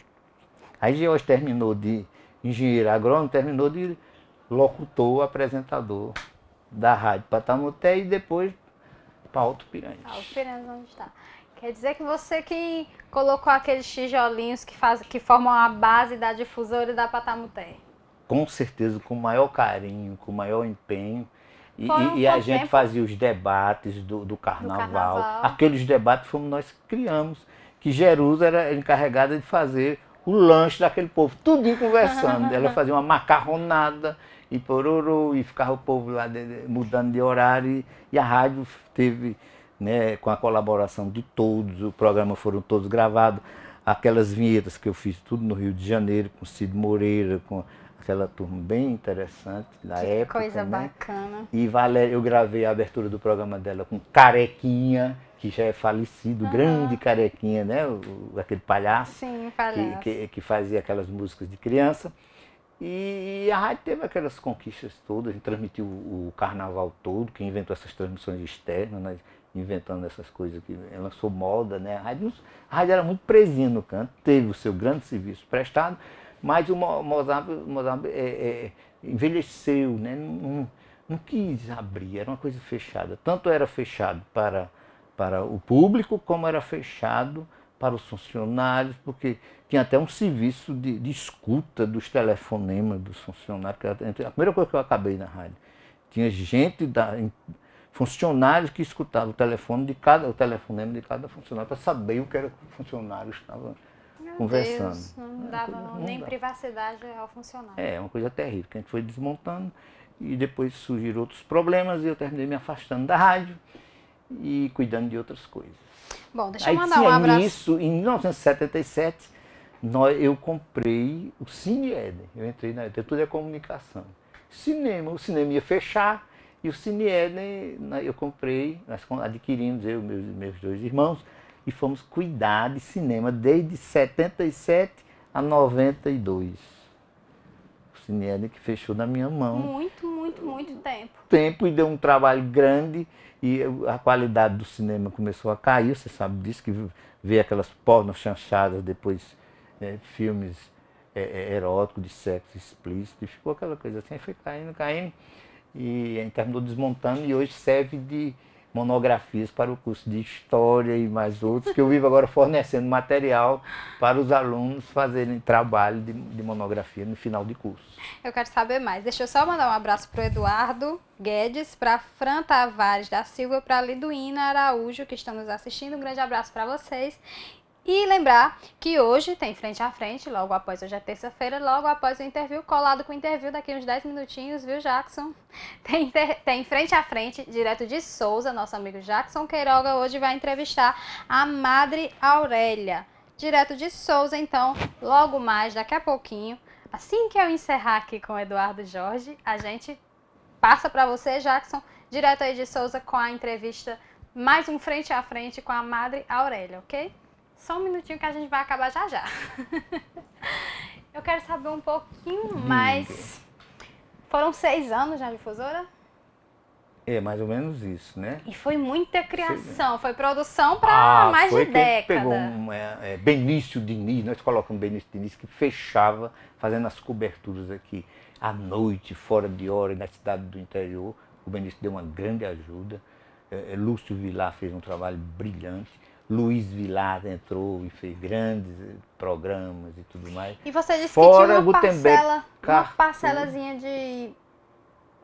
Aí George terminou de engenheiro agrônomo, terminou de locutor, apresentador da rádio Patamuté e depois para Alto Piranhas. Alto Piranhas, onde está? Quer dizer que você que colocou aqueles tijolinhos que formam a base da difusora da Patamuté? Com certeza, com o maior carinho, com o maior empenho. E a gente fazia os debates do carnaval. Aqueles debates fomos nós que criamos, que Jerusa era encarregada de fazer o lanche daquele povo, tudinho conversando. Ela fazia uma macarronada e pororô, e ficava o povo lá mudando de horário. E a rádio teve, né, com a colaboração de todos, o programa foram todos gravados. Aquelas vinhetas que eu fiz tudo no Rio de Janeiro, com Cid Moreira, com aquela turma bem interessante da época. Que coisa, né? Bacana. E Valéria, eu gravei a abertura do programa dela com Carequinha, que já é falecido, grande Carequinha, né? Aquele palhaço. Sim, palhaço. Que fazia aquelas músicas de criança. E a rádio teve aquelas conquistas todas, a gente transmitiu o carnaval todo, que inventou essas transmissões externas, nós inventando essas coisas que lançou moda, né? A rádio era muito presinha no canto, teve o seu grande serviço prestado, mas o Mozart envelheceu, né? Não quis abrir, era uma coisa fechada. Tanto era fechado para o público, como era fechado para os funcionários, porque tinha até um serviço de escuta dos telefonemas dos funcionários. A primeira coisa que eu acabei na rádio, tinha gente, funcionários que escutavam o telefonema de cada funcionário, para saber o que era que o funcionário estava conversando. Deus, não dava nem privacidade ao funcionário. É uma coisa terrível, que a gente foi desmontando e depois surgiram outros problemas e eu terminei me afastando da rádio e cuidando de outras coisas. Bom, deixa eu mandar um abraço. Nisso, em 1977, eu comprei o Cine Éden. Eu entrei na tudo é comunicação. O cinema ia fechar e o Cine Éden eu comprei, nós adquirimos, eu e meus dois irmãos, e fomos cuidar de cinema desde 77 a 92. O Cine Éden que fechou na minha mão. Muito tempo. E deu um trabalho grande e a qualidade do cinema começou a cair, você sabe disso, que vê aquelas pornos chanchadas, depois filmes eróticos de sexo explícito, e ficou aquela coisa assim, foi caindo, e a gente terminou desmontando e hoje serve de monografias para o curso de História e mais outros, que eu vivo agora fornecendo material para os alunos fazerem trabalho de monografia no final de curso. Eu quero saber mais. Deixa eu só mandar um abraço para o Eduardo Guedes, para Fran Tavares da Silva, para a Liduína Araújo, que estão nos assistindo. Um grande abraço para vocês. E lembrar que hoje tem Frente a Frente, logo após, hoje é terça-feira, logo após o interview, colado com o interview daqui uns 10 minutinhos, viu, Jackson? Tem Frente a Frente, direto de Souza, nosso amigo Jackson Queiroga hoje vai entrevistar a Madre Aurélia, direto de Souza. Então, logo mais, daqui a pouquinho, assim que eu encerrar aqui com o Eduardo Jorge, a gente passa para você, Jackson, direto aí de Souza, com a entrevista, mais um Frente a Frente com a Madre Aurélia, ok? Só um minutinho que a gente vai acabar já já. Eu quero saber um pouquinho mais. Foram 6 anos na difusora? É mais ou menos isso, né? E foi muita criação, foi produção para mais foi de que década. Pegou Benício Diniz, nós colocamos Benício Diniz, que fechava, fazendo as coberturas aqui à noite, fora de hora, na cidade do interior. O Benício deu uma grande ajuda. Lúcio Vilar fez um trabalho brilhante. Luiz Vilar entrou e fez grandes programas e tudo mais. E você disse Fora que tinha uma Cartoon. parcelazinha de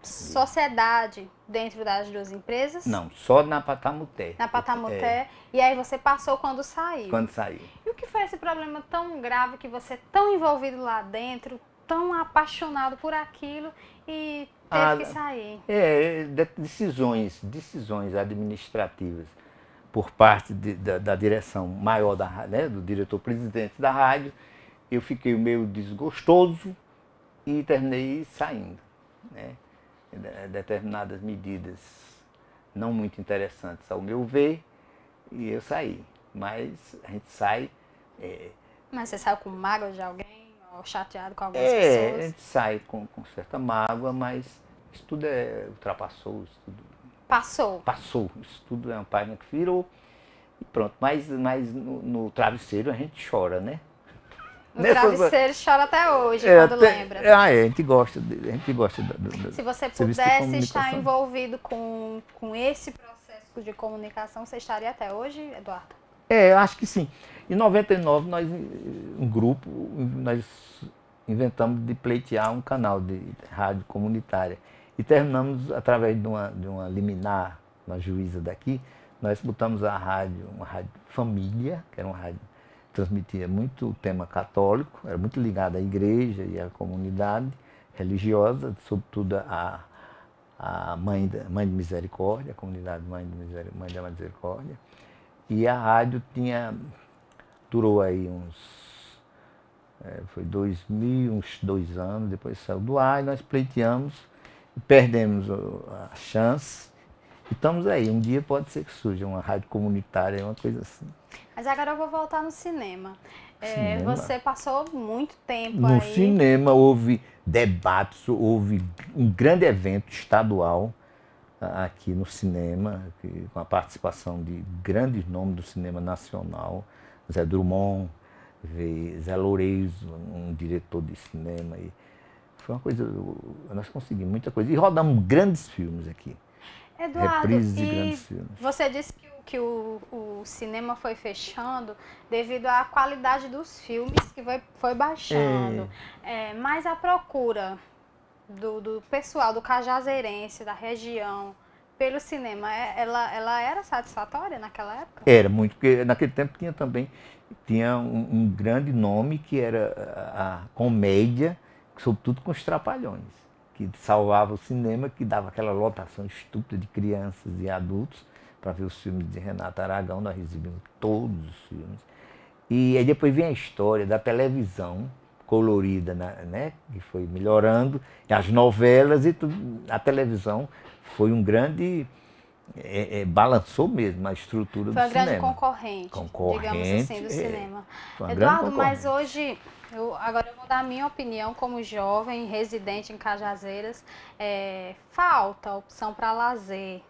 sociedade dentro das duas empresas? Não, só na Patamuté. Na Patamuté. E aí você passou quando saiu. Quando saiu. E o que foi esse problema tão grave que você tão envolvido lá dentro, tão apaixonado por aquilo e teve que sair? Decisões administrativas por parte da direção maior do diretor-presidente da rádio. Eu fiquei meio desgostoso e terminei saindo, né? Determinadas medidas não muito interessantes ao meu ver, e eu saí. Mas a gente sai... Mas você saiu com mágoa de alguém? Ou chateado com algumas a pessoas? gente sai com certa mágoa, mas isso tudo ultrapassou, isso tudo... Passou, isso tudo é uma página que virou e pronto. Mas no travesseiro a gente chora, né? No travesseiro chora até hoje, quando lembra. A gente gosta. Se você pudesse estar envolvido com esse processo de comunicação, você estaria até hoje, Eduardo? Eu acho que sim. Em 99, nós inventamos de pleitear um canal de rádio comunitária. E terminamos, através de uma liminar, uma juíza daqui, nós botamos uma rádio família, que era uma rádio que transmitia muito o tema católico, era muito ligada à igreja e à comunidade religiosa, sobretudo a Mãe de Misericórdia, a comunidade Mãe da Misericórdia. E a rádio durou aí foi 2000, uns 2 anos, depois saiu do ar e nós pleiteamos, perdemos a chance e estamos aí. Um dia pode ser que surja uma rádio comunitária, uma coisa assim. Mas agora eu vou voltar no cinema. Você passou muito tempo no cinema, houve debates, houve um grande evento estadual aqui no cinema, com a participação de grandes nomes do cinema nacional, Zé Drummond, Zé Lourenço, um diretor de cinema. E foi uma coisa, nós conseguimos muita coisa. E rodamos grandes filmes aqui. Eduardo, reprises de grandes filmes. Você disse que o cinema foi fechando devido à qualidade dos filmes que foi baixando. Mas a procura do pessoal, do cajazeirense, da região, pelo cinema, ela era satisfatória naquela época? Era muito, porque naquele tempo tinha um grande nome que era a comédia, sobretudo com os Trapalhões, que salvava o cinema, que dava aquela lotação estúpida de crianças e adultos para ver os filmes de Renato Aragão. Nós exibimos todos os filmes. E aí depois vem a história da televisão colorida, né, que foi melhorando, e as novelas e tudo. A televisão foi um grande... balançou mesmo a estrutura do cinema. Foi um grande concorrente, digamos assim, do cinema. Eduardo, mas hoje, agora eu vou dar a minha opinião como jovem, residente em Cajazeiras, falta opção para lazer.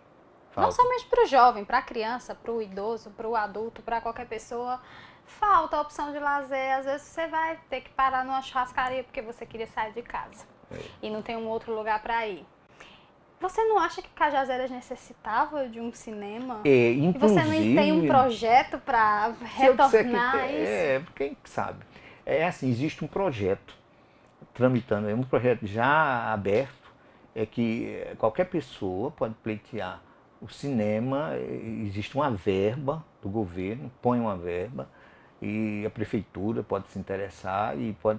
Não somente para o jovem, para a criança, para o idoso, para o adulto, para qualquer pessoa. Falta a opção de lazer. Às vezes você vai ter que parar numa churrascaria porque você queria sair de casa e não tem um outro lugar para ir. Você não acha que Cajazeiras necessitava de um cinema? E você não tem um projeto para retornar isso? Quem sabe? Assim, existe um projeto tramitando, um projeto já aberto, que qualquer pessoa pode pleitear o cinema. Existe uma verba do governo, põe uma verba, e a prefeitura pode se interessar e pode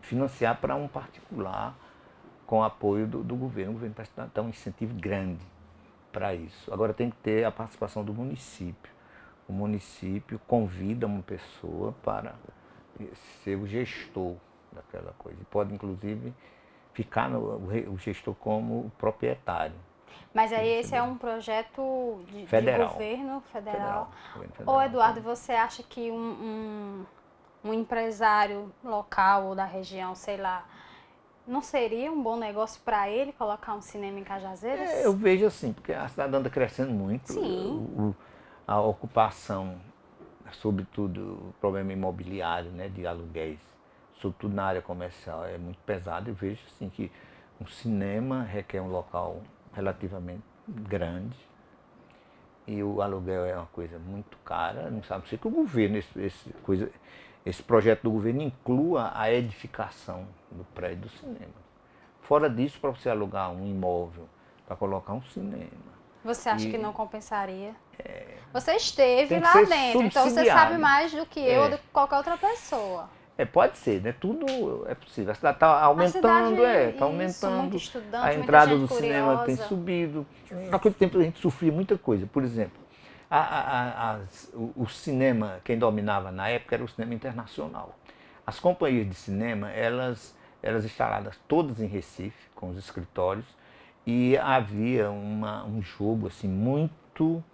financiar para um particular, com apoio do governo. O governo parece dar um incentivo grande para isso. Agora tem que ter a participação do município. O município convida uma pessoa para ser o gestor daquela coisa. E pode, inclusive, ficar o gestor como proprietário. Mas aí esse é um projeto de governo federal. Ô Eduardo, você acha que um empresário local ou da região, sei lá, Não seria um bom negócio para ele colocar um cinema em Cajazeiras? Eu vejo assim, porque a cidade anda crescendo muito. Sim. A ocupação, sobretudo o problema imobiliário, né, de aluguéis, sobretudo na área comercial, é muito pesado. Eu vejo assim, que um cinema requer um local relativamente grande e o aluguel é uma coisa muito cara. Não sabe se que o governo, esse projeto do governo inclua a edificação do prédio do cinema. Fora disso, para você alugar um imóvel para colocar um cinema. Você acha que não compensaria? Você esteve Tem que lá ser dentro, então você subsidiado. sabe mais do que eu ou do que qualquer outra pessoa. Pode ser, né? Tudo é possível. A cidade está aumentando, está aumentando. Muito estudante, A muita entrada gente do cinema tem curiosa. subido. Naquele tempo a gente sofria muita coisa. Por exemplo, o cinema, quem dominava na época era o cinema internacional. As companhias de cinema, elas instaladas todas em Recife, com os escritórios, e havia um jogo assim, muito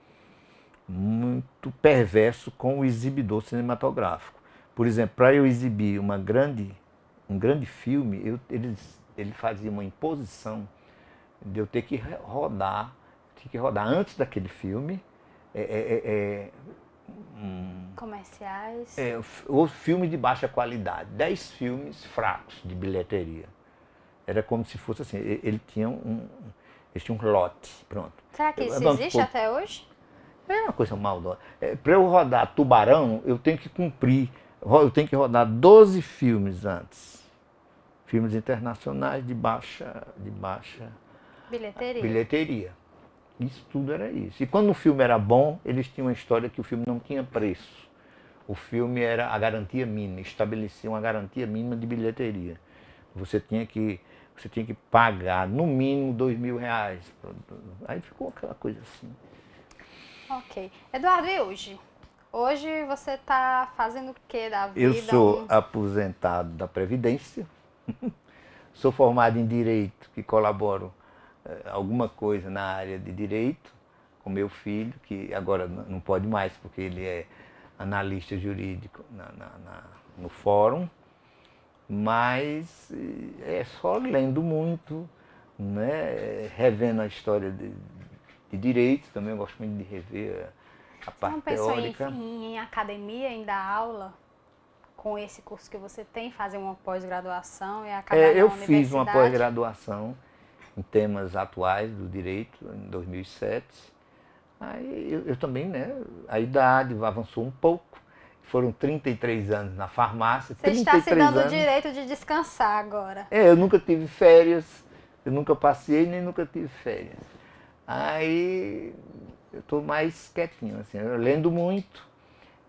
perverso com o exibidor cinematográfico. Por exemplo, para eu exibir um grande filme, ele fazia uma imposição de eu ter que rodar antes daquele filme Comerciais. ou filme de baixa qualidade, 10 filmes fracos de bilheteria. Era como se fosse assim, ele tinha um lote, pronto. Será que isso Vamos existe supor, até hoje? é uma coisa maldosa. Para eu rodar Tubarão, eu tenho que rodar 12 filmes antes. Filmes internacionais de baixa bilheteria. Isso tudo era isso. E quando o filme era bom, eles tinham uma história que o filme não tinha preço. O filme era a garantia mínima, estabelecia uma garantia mínima de bilheteria. Você tinha que pagar no mínimo R$2.000. Aí ficou aquela coisa assim. Ok. Eduardo, e hoje? Hoje você está fazendo o que da vida? Eu sou aposentado da Previdência, sou formado em Direito, que colaboro alguma coisa na área de Direito, com meu filho, que agora não pode mais, porque ele é analista jurídico no fórum, mas é só lendo muito, né, revendo a história de Direito, também eu gosto muito de rever a Você parte não pensou teórica. em academia, em dar aula com esse curso que você tem, fazer uma pós-graduação e acabar na Eu universidade? fiz uma pós-graduação em temas atuais do direito em 2007. Aí eu também, né, a idade avançou um pouco. Foram 33 anos na farmácia. Você está se dando o direito de descansar agora. Eu nunca tive férias, eu nunca passei nem nunca tive férias. Aí eu estou mais quietinho, assim, lendo muito,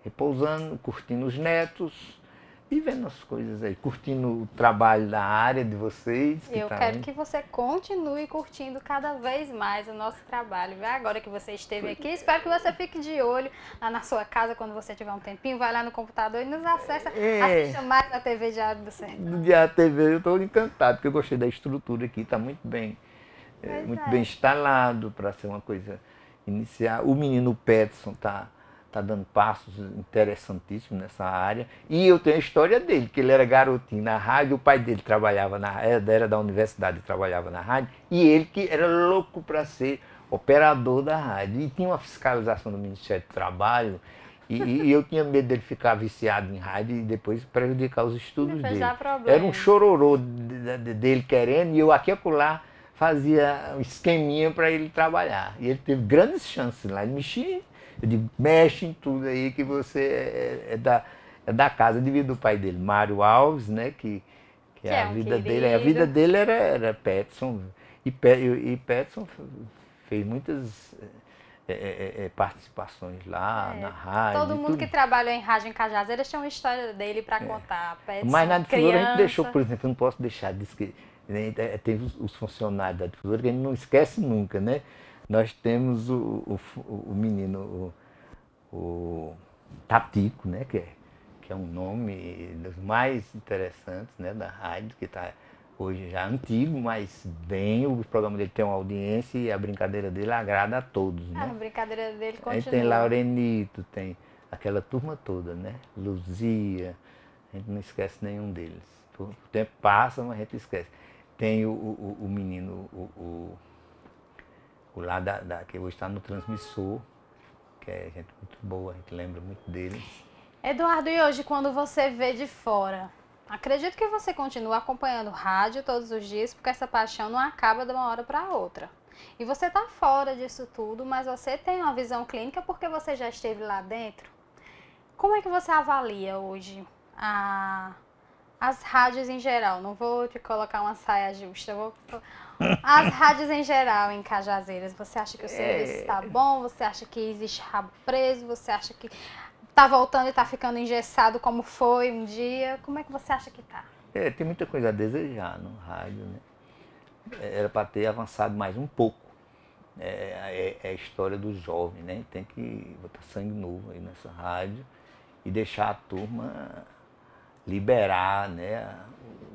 repousando, curtindo os netos e vendo as coisas aí, curtindo o trabalho da área de vocês. Eu quero que você continue curtindo cada vez mais o nosso trabalho. Agora que você esteve aqui, espero que você fique de olho lá na sua casa, quando você tiver um tempinho, vai lá no computador e nos acessa, assista mais a TV Diário do Sertão. Do Diário TV eu estou encantado, porque eu gostei da estrutura aqui, está muito bem. Bem instalado para ser uma coisa inicial. O menino Peterson está dando passos interessantíssimos nessa área. E eu tenho a história dele, que ele era garotinho na rádio, o pai dele trabalhava era da universidade, trabalhava na rádio, e ele que era louco para ser operador da rádio. E tinha uma fiscalização do Ministério do Trabalho, e eu tinha medo dele ficar viciado em rádio e depois prejudicar os estudos dele. Era um chororô dele querendo, e eu aqui e acolá fazia um esqueminha para ele trabalhar. E ele teve grandes chances lá. Ele mexia, eu digo, mexe em tudo aí que você é da casa devido ao pai dele, Mário Alves, né? Que a vida dele. A vida dele era Peterson. E Peterson fez muitas participações lá na rádio. Todo mundo que trabalhou em rádio em Cajazeiras tinha uma história dele para contar. Peterson, mas na difusora a gente deixou, por exemplo, eu não posso deixar de esquecer. Tem os funcionários da difusora que a gente não esquece nunca, né? Nós temos o menino, o Tatico, né? Que é um nome dos mais interessantes, né? Da rádio, que está hoje já antigo, mas bem, o programa dele tem uma audiência e a brincadeira dele agrada a todos, né? A brincadeira dele continua. Aí tem Laurenito, tem aquela turma toda, né? Luzia, a gente não esquece nenhum deles. O tempo passa, mas a gente esquece. Tem o menino, o lá que hoje está no transmissor, que é gente muito boa, a gente lembra muito dele. Eduardo, e hoje quando você vê de fora, acredito que você continua acompanhando rádio todos os dias, porque essa paixão não acaba de uma hora para outra. E você está fora disso tudo, mas você tem uma visão clínica porque você já esteve lá dentro. Como é que você avalia hoje as rádios em geral? Não vou te colocar uma saia justa, as rádios em geral em Cajazeiras. Você acha que o serviço está bom? Você acha que existe rabo preso? Você acha que está voltando e está ficando engessado como foi um dia? Como é que você acha que está? Tem muita coisa a desejar no rádio, né? Era para ter avançado mais um pouco. É a história do jovem, né? Tem que botar sangue novo aí nessa rádio e deixar a turma liberar, né,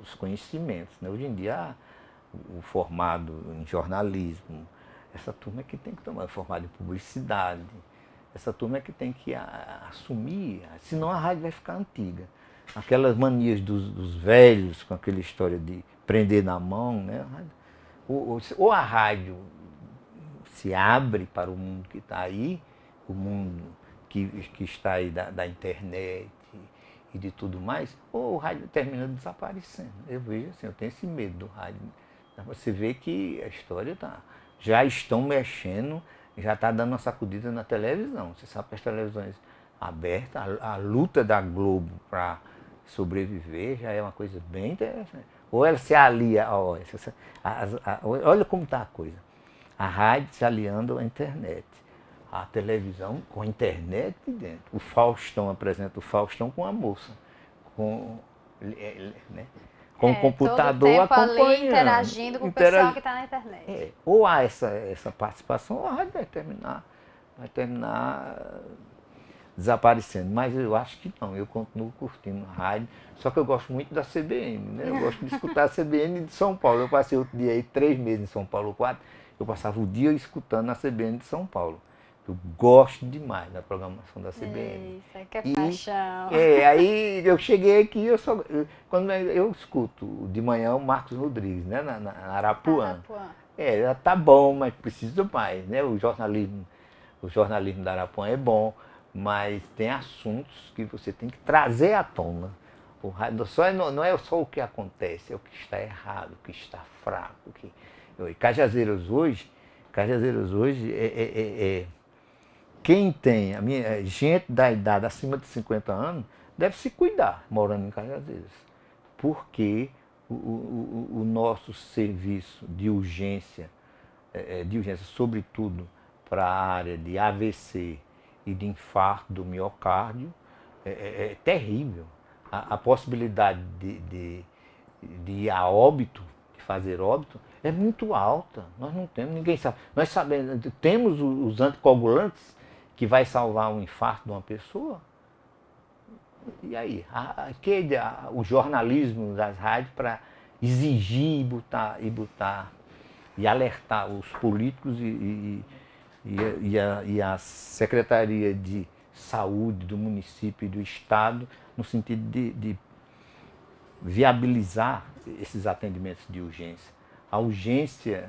os conhecimentos, né? Hoje em dia, o formado em jornalismo, essa turma é que tem que tomar, formado em publicidade, essa turma é que tem que assumir, senão a rádio vai ficar antiga. Aquelas manias dos velhos, com aquela história de prender na mão, né? Ou a rádio se abre para o mundo que está aí, o mundo que está aí da internet e de tudo mais, ou o rádio termina desaparecendo. Eu vejo assim, eu tenho esse medo do rádio. Você vê que a história já estão mexendo, já está dando uma sacudida na televisão. Você sabe que as televisões abertas, a luta da Globo para sobreviver já é uma coisa bem interessante. Ou ela se alia, olha como está a coisa. A rádio se aliando à internet. A televisão com a internet dentro. O Faustão apresenta o Faustão com a moça, com o computador todo tempo acompanhando. Ali interagindo com o pessoal que está na internet. Ou há essa participação, ou a rádio vai terminar desaparecendo. Mas eu acho que não, eu continuo curtindo a rádio. Só que eu gosto muito da CBN, né? Eu gosto de escutar a CBN de São Paulo. Eu passei outro dia aí 3 meses em São Paulo, 4. Eu passava o dia escutando a CBN de São Paulo. Eu gosto demais da programação da CBN. Isso, que é paixão. Aí eu cheguei aqui, quando eu escuto de manhã o Marcos Rodrigues, né, na Arapuã. Já tá bom, mas precisa mais, né? O jornalismo da Arapuã é bom, mas tem assuntos que você tem que trazer à tona. O rádio não é só o que acontece, é o que está errado, o que está fraco. Cajazeiras hoje quem tem, gente da idade acima de 50 anos, deve se cuidar morando em Cajazeiras. Porque o nosso serviço de urgência, sobretudo para a área de AVC e de infarto do miocárdio, é terrível. A possibilidade de ir a óbito, de fazer óbito, é muito alta. Nós não temos, ninguém sabe. Nós sabemos, temos os anticoagulantes que vai salvar um infarto de uma pessoa. E aí? O jornalismo das rádios para exigir e alertar os políticos e a Secretaria de Saúde do município e do Estado, no sentido de viabilizar esses atendimentos de urgência. A urgência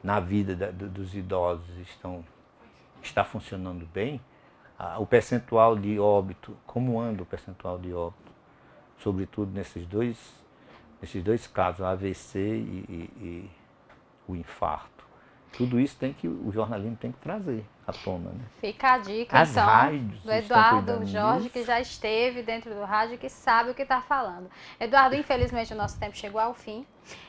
na vida dos idosos está funcionando bem. O percentual de óbito, como anda o percentual de óbito? Sobretudo nesses dois casos, o AVC e o infarto. Tudo isso o jornalismo tem que trazer à tona, né? Fica a dica, As então, rádios do Eduardo Jorge, disso. que já esteve dentro do rádio, que sabe o que está falando. Eduardo, infelizmente o nosso tempo chegou ao fim.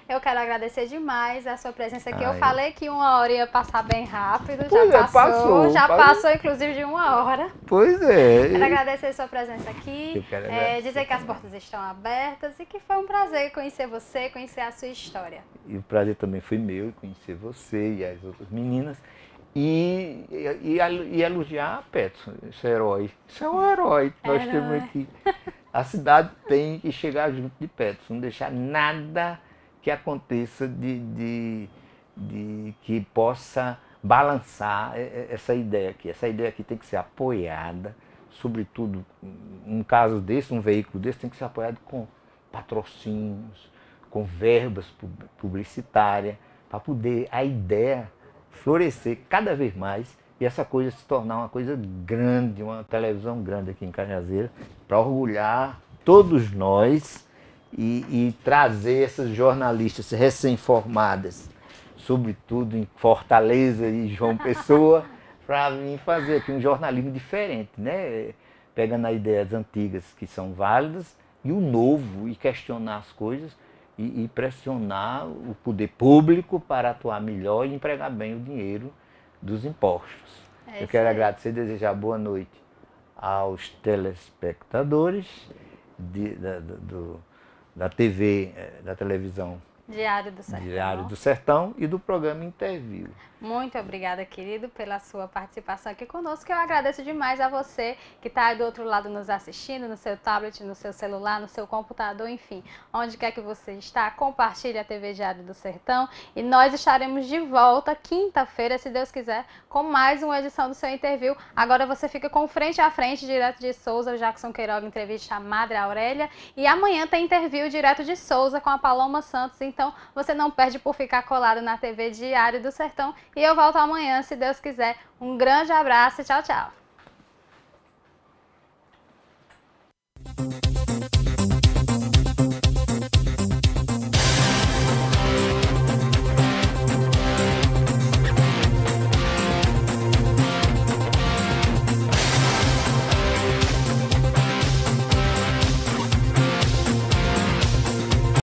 Eu quero agradecer demais a sua presença aqui. Eu falei que 1 hora ia passar bem rápido, já passou inclusive de 1 hora. Pois é. Quero agradecer a sua presença aqui, dizer que as portas estão abertas e que foi um prazer conhecer você, conhecer a sua história. E o prazer também foi meu, conhecer você e as outras meninas. E elogiar a Peterson, esse herói. Isso é um herói que nós temos aqui. A cidade tem que chegar junto de Peterson, não deixar nada que aconteça que possa balançar essa ideia aqui. Essa ideia aqui tem que ser apoiada, sobretudo, um caso desse, um veículo desse, tem que ser apoiado com patrocínios, com verbas publicitárias, para poder a ideia florescer cada vez mais e essa coisa se tornar uma coisa grande, uma televisão grande aqui em Cajazeiras, para orgulhar todos nós e trazer essas jornalistas recém-formadas, sobretudo em Fortaleza e João Pessoa, para vir fazer aqui um jornalismo diferente, né? Pegando as ideias antigas que são válidas e o novo, e questionar as coisas e pressionar o poder público para atuar melhor e empregar bem o dinheiro dos impostos. Eu quero agradecer e desejar boa noite aos telespectadores da TV, da televisão Diário do Sertão. Diário do Sertão e do programa Interview. Muito obrigada, querido, pela sua participação aqui conosco. Eu agradeço demais a você que está aí do outro lado nos assistindo, no seu tablet, no seu celular, no seu computador, enfim, onde quer que você está, compartilhe a TV Diário do Sertão e nós estaremos de volta quinta-feira, se Deus quiser, com mais uma edição do seu Interview. Agora você fica com Frente a Frente, direto de Souza, o Jackson Queiroga entrevista a Madre Aurélia e amanhã tem Interview direto de Souza com a Paloma Santos, então você não perde por ficar colado na TV Diário do Sertão. E eu volto amanhã, se Deus quiser. Um grande abraço e tchau, tchau.